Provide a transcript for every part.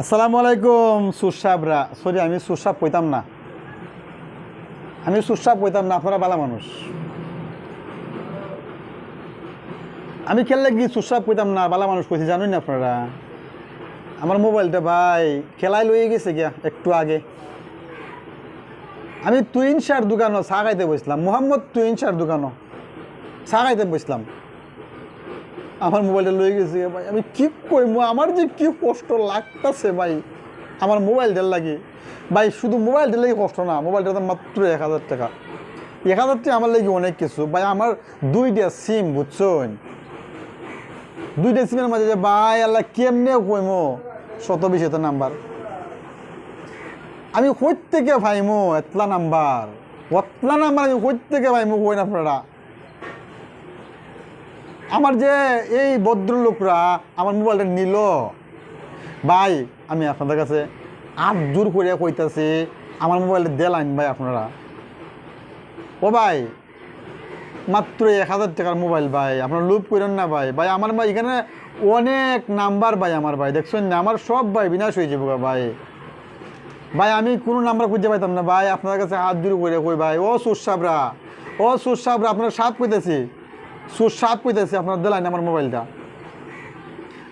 আসসালামু আলাইকুম সুসাবরা। সরি, আমি সুসাব কইতাম না, আপনারা ভালো মানুষ। আমি খেললে কি সুসাব কইতাম না, ভালো মানুষ কইছি জানুন না আপনারা। আমার মোবাইলটা ভাই খেলায় লইয়ে গেছে গিয়া একটু আগে। আমি তুইন শার দোকানও চা খাইতে বসলাম, মোহাম্মদ তুইন শার দোকানও চা খাইতে বসলাম, আমার মোবাইলটা লয়ে গেছে ভাই। আমি কি কইমু, আমার যে কি কষ্ট লাগতেছে ভাই আমার মোবাইলটার লাগে ভাই। শুধু মোবাইলটার লাগে কষ্ট না, মোবাইলটার দাম মাত্র 1000 টাকা। 1000 টাকা আমার লাগে অনেক কিছু ভাই। আমার 2টা সিম, বুঝছেন, 2টা সিমের মাঝে যে ভাই আল্লাহ কেমনে কইমো 120 নাম্বার। আমি কই থেকে ভাইমো এতলা নাম্বার আমি কই থেকে ভাইমো কইন আপনারা। আমার যে এই ভদ্রলোকরা আমার মোবাইলটা নিল ভাই, আমি আপনাদের কাছে আট জোর করে কইতাছি আমার মোবাইলটা দেলাইন ভাই আপনারা। ও ভাই মাত্র 1000 টাকার মোবাইল ভাই, আপনারা লুপ করেন না ভাই। ভাই আমার ভাই এখানে অনেক নাম্বার ভাই, আমার ভাই দেখছেন না, আমার সব ভাই বিনাশ হয়ে যাবো ভাই। ভাই আমি কোনো নাম্বার খুঁজে পাইতাম না ভাই, আপনার কাছে হাত জোর করে কই ভাই। ও সুসাবরা আপনারা সাপ কইতেছি, সুসাপ কইতেছি, আপনারা দেলাইন আমার মোবাইলটা।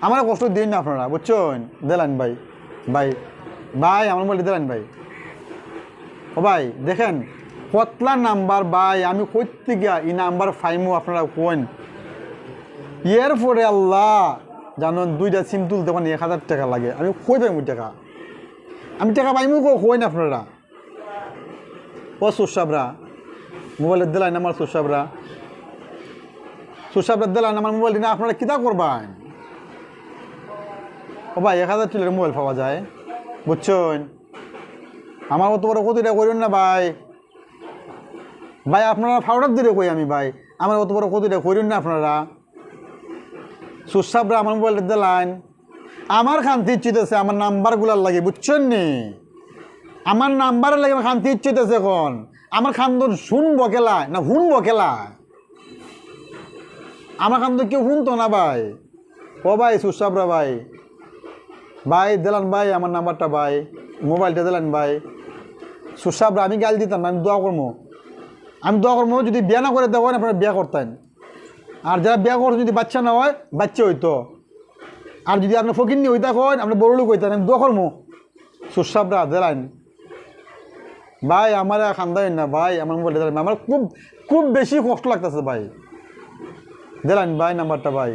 আমার কষ্ট দিন না আপনারা, বুঝছেন, দেলাইন ভাই। ভাই ভাই আমার মোবাইলটা দেলাইন ভাই। ও ভাই দেখেন কতলা নাম্বার ভাই, আমি করতে গিয়া এই নাম্বার ফাইমো আপনারা কোন। এর পরে আল্লাহ জানেন 2টা সিম তুলতে মানে 1000 টাকা লাগে। আমি কই পাইমু টাকা, আমি টাকা পাইমু কই না আপনারা। ও সুসাবরা মোবাইলের দিলাইন আমার, সুসাবরা দিলাইন আমার মোবাইল না, আপনারা কিতা করবেন। ও ভাই 1000 টাকার মোবাইল পাওয়া যায়, বুঝছেন। আমার অত বড় ক্ষতিটা করেন না ভাই। ভাই আপনারা ফাউডার দিলে কই আমি ভাই, আমার অত বড় ক্ষতিটা করেন না আপনারা। সুসাবরা আমার মোবাইলটা দিলাইন, আমার খান্তি ইচ্ছিতেছে আমার নাম্বারগুলার লাগে, বুঝছেন নি, আমার নাম্বারের লাগে আমার খান্তি ইচ্ছিতেছে। এখন আমার খান্দন শুনবো খেলা না শুনবো খেলা, আমার খান্দন কেউ শুনতো না ভাই। ও ভাই সুসাবরা ভাই, ভাই দিলান ভাই আমার নাম্বারটা ভাই, মোবাইলটা দিলান ভাই। সুসাবরা আমি গাল দিতাম না, আমি দোয়া করবো, যদি বিয়া না করে দেওয়া হয় আপনারা বিয়া করতেন। আর যারা বিয়া করতেন যদি বাচ্চা না হয় বাচ্চা হইতো। আর যদি আপনার ফকিন্নি হইতা হয় আপনি বড় লোক হইতেন, আমি দোয়া করবো। সুসাবরা দিলান ভাই, আমার খান্দাই না ভাই, আমার মোবাইলটা দিলান। আমার খুব খুব বেশি কষ্ট লাগতেছে ভাই, দিলান ভাই নাম্বারটা ভাই।